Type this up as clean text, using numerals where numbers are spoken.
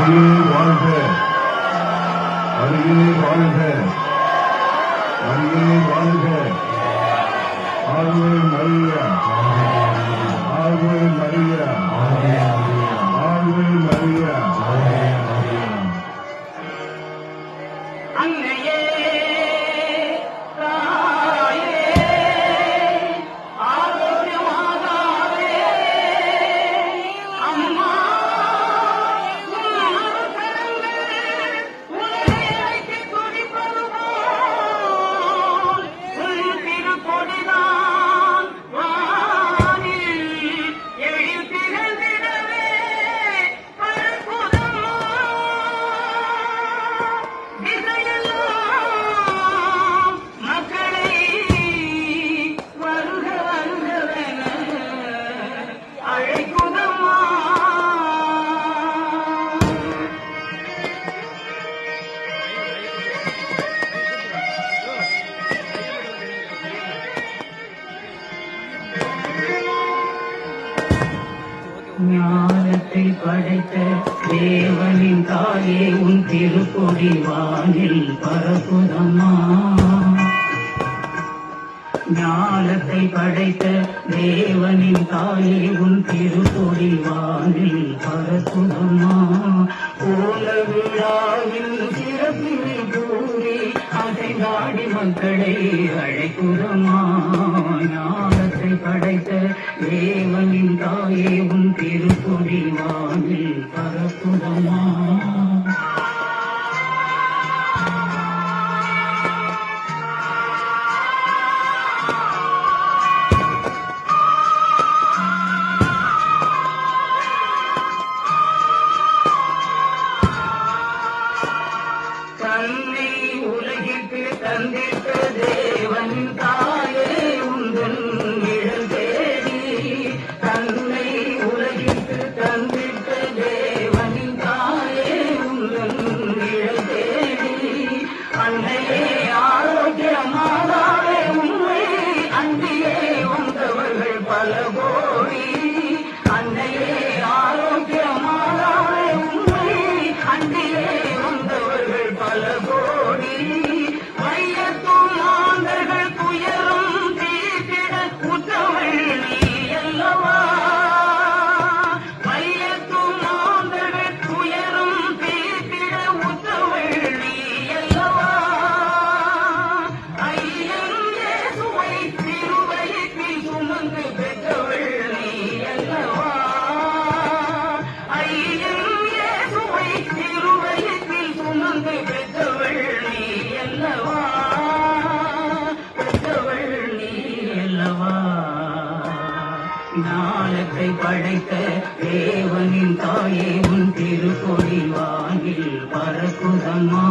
மரியே வாழ்க, மரியே வாழ்க, மரியே வாழ்க. ஆவே மரியா, ஆவே மரியா, ஆவே மரியா. அன்னையே ஞானத்தை படைத்த தேவனின் தாயே உன் திருக்கொடி வானில் பரப்புதம்மா. ஞானத்தை படைத்த தேவனின் தாயே உன் திருக்கொடி வானில் பரப்புதம்மா. ஓல விழாவில் சிறப்பில் கூறி அதை நாடி மக்களை அழைக்குதம்மா. ஞானத்தை படைத்த தேவனின் தாயே உன் திருக்கொடி வானில் பரப்புதம்மா. தன்னை உலகிற்கு தந்திட்ட தேவனின் தாயே உந்தன் நிழல் தேடி. தன்னை உலகிற்கு தந்திட்ட தேவனின் தாயே உந்தன் நிழல் தேடி. அன்னையே ஆரோக்கியமாதாவே உண்மை அன்றியே வந்தவர்கள் பல கோடி. அன்னையே ஆரோக்கியமாதாவே உண்மை அன்றியே வந்தவர்கள் பல கோடி. மையத்துள் மாந்தர்கள் துயரும் தீர்த்திட உற்றவள் நீ அல்லவா. மையத்துள் மாந்தர்கள் துயரும் தீர்த்திட உற்றவள் நீ அல்லவா. ஐயன் இயேசுவை திருவயிற்றில் சுமந்து பெற்றவள் நீ அல்லவா. ஐயன் இயேசுவை திருவயிற்றில் சுமந்து பெற்றவள் நீ அல்லவா. பெற்றவள் நீ அல்லவா. ஞானத்தை படைத்த தேவனின் தாயே உன் திருக்கொடி வானில் பறக்குதம்மா.